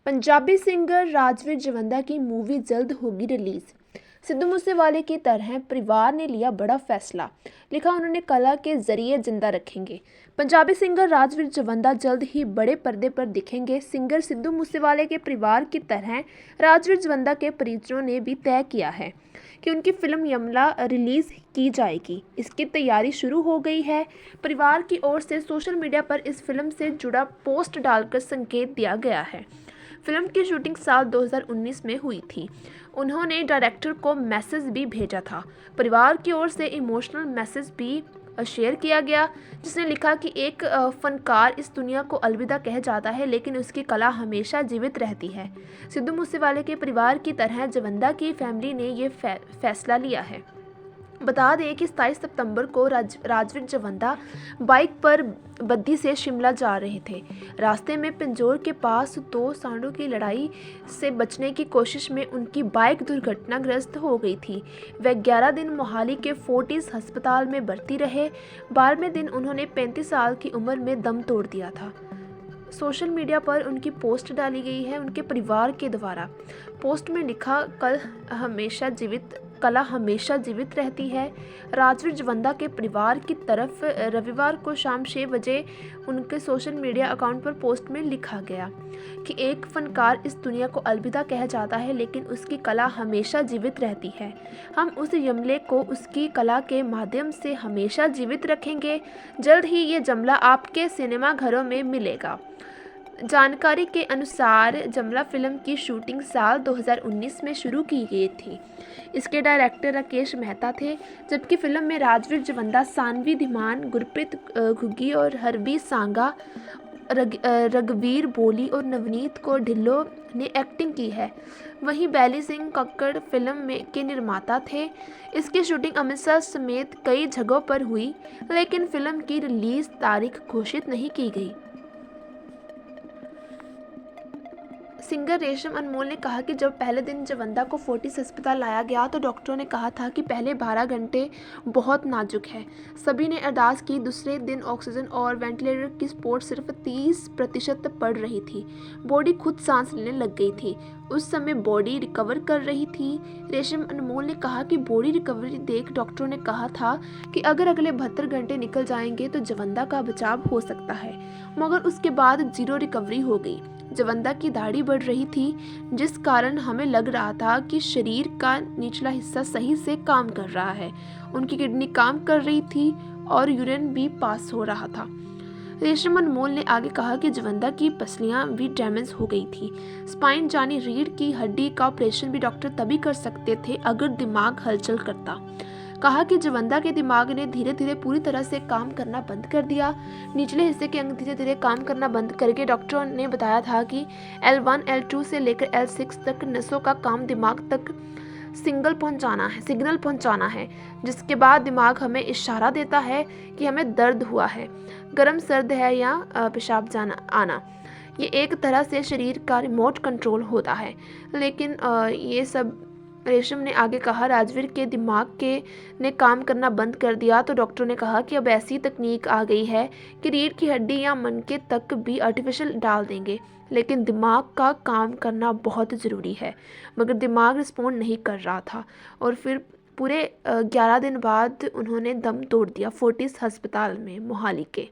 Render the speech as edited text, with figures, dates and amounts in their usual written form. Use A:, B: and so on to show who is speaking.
A: Punjabi singer Rajveer जवंदा की movie जल्द होगी रिलीज। सिद्धू मूसेवाले की तरह परिवार ने लिया बड़ा फैसला। लिखा, उन्होंने कला के जरिए जिंदा रखेंगे। पंजाबी सिंगर राजवीर जवंदा जल्द ही बड़े पर्दे पर दिखेंगे। सिंगर सिद्धू मूसेवाले के परिवार की तरह राजवीर जवंदा के परिजनों ने भी तय किया है कि उनकी फिल्म यमला रिलीज की जाएगी। इसकी तैयारी शुरू हो गई है। परिवार की ओर से सोशल मीडिया पर इस फिल्म से जुड़ा पोस्ट डालकर संकेत दिया गया है। फिल्म की शूटिंग साल 2019 में हुई थी। उन्होंने डायरेक्टर को मैसेज भी भेजा था। परिवार की ओर से इमोशनल मैसेज भी शेयर किया गया, जिसने लिखा कि एक फनकार इस दुनिया को अलविदा कह जाता है, लेकिन उसकी कला हमेशा जीवित रहती है। सिद्धू मूसेवाले के परिवार की तरह जवंदा की फैमिली ने ये फैसला लिया है। बता दें कि 27 सितंबर को राजवीर जवंदा बाइक पर बद्दी से शिमला जा रहे थे। रास्ते में पिंजौर के पास दो सांडों की लड़ाई से बचने की कोशिश में उनकी बाइक दुर्घटनाग्रस्त हो गई थी। वे 11 दिन मोहाली के फोर्टिस अस्पताल में भर्ती रहे। 12वें दिन उन्होंने 35 साल की उम्र में दम तोड़ दिया था। सोशल मीडिया पर उनकी पोस्ट डाली गई है उनके परिवार के द्वारा। पोस्ट में लिखा, कला हमेशा जीवित रहती है। राजवीर जवंदा के परिवार की तरफ रविवार को शाम 6 बजे उनके सोशल मीडिया अकाउंट पर पोस्ट में लिखा गया कि एक फनकार इस दुनिया को अलविदा कह जाता है, लेकिन उसकी कला हमेशा जीवित रहती है। हम उस यमले को उसकी कला के माध्यम से हमेशा जीवित रखेंगे। जल्द ही ये जमला आपके सिनेमा घरों में मिलेगा। जानकारी के अनुसार जमला फिल्म की शूटिंग साल 2019 में शुरू की गई थी। इसके डायरेक्टर राकेश मेहता थे, जबकि फिल्म में राजवीर जवंदा, सानवी धीमान, गुरप्रीत घुग्गी और हरबी सांगा, रघुवीर बोली और नवनीत कौर ढिल्लों ने एक्टिंग की है। वहीं बैली सिंह कक्कड़ फिल्म के निर्माता थे। इसकी शूटिंग अमृतसर समेत कई जगहों पर हुई, लेकिन फिल्म की रिलीज तारीख घोषित नहीं की गई। सिंगर रेशम अनमोल ने कहा कि जब पहले दिन जवंदा को फोर्टिस अस्पताल लाया गया तो डॉक्टरों ने कहा था कि पहले 12 घंटे बहुत नाजुक है। सभी ने अरदास की। दूसरे दिन ऑक्सीजन और वेंटिलेटर की सपोर्ट सिर्फ 30% पड़ रही थी। बॉडी खुद सांस लेने लग गई थी। उस समय बॉडी रिकवर कर रही थी। रेशम अनमोल ने कहा कि बॉडी रिकवरी देख डॉक्टरों ने कहा था कि अगर अगले 72 घंटे निकल जाएंगे तो जवंदा का बचाव हो सकता है, मगर उसके बाद 0 रिकवरी हो गई। जवंदा की दाढ़ी बढ़ रही थी, जिस कारण हमें लग रहा था कि शरीर का निचला हिस्सा सही से काम कर रहा है। उनकी किडनी काम कर रही थी और यूरिन भी पास हो रहा था। रेशम अनमोल ने आगे कहा कि जवंदा की पसलियां भी डैमेज हो गई थी। स्पाइन यानी रीढ़ की हड्डी का ऑपरेशन भी डॉक्टर तभी कर सकते थे अगर दिमाग हलचल करता। कहा कि जवंदा के दिमाग ने धीरे धीरे पूरी तरह से काम करना बंद कर दिया। निचले हिस्से के अंग धीरे धीरे काम करना बंद करके डॉक्टरों ने बताया था कि L1, L2 से लेकर L6 तक नसों का काम दिमाग तक सिग्नल पहुंचाना है, जिसके बाद दिमाग हमें इशारा देता है कि हमें दर्द हुआ है, गर्म सर्द है या पेशाब आना। ये एक तरह से शरीर का रिमोट कंट्रोल होता है। लेकिन ये सब रेशम ने आगे कहा, राजवीर के दिमाग ने काम करना बंद कर दिया तो डॉक्टरों ने कहा कि अब ऐसी तकनीक आ गई है कि रीढ़ की हड्डी या मनके तक भी आर्टिफिशियल डाल देंगे, लेकिन दिमाग का काम करना बहुत ज़रूरी है। मगर दिमाग रिस्पॉन्ड नहीं कर रहा था और फिर पूरे 11 दिन बाद उन्होंने दम तोड़ दिया फोर्टिस अस्पताल में मोहाली के।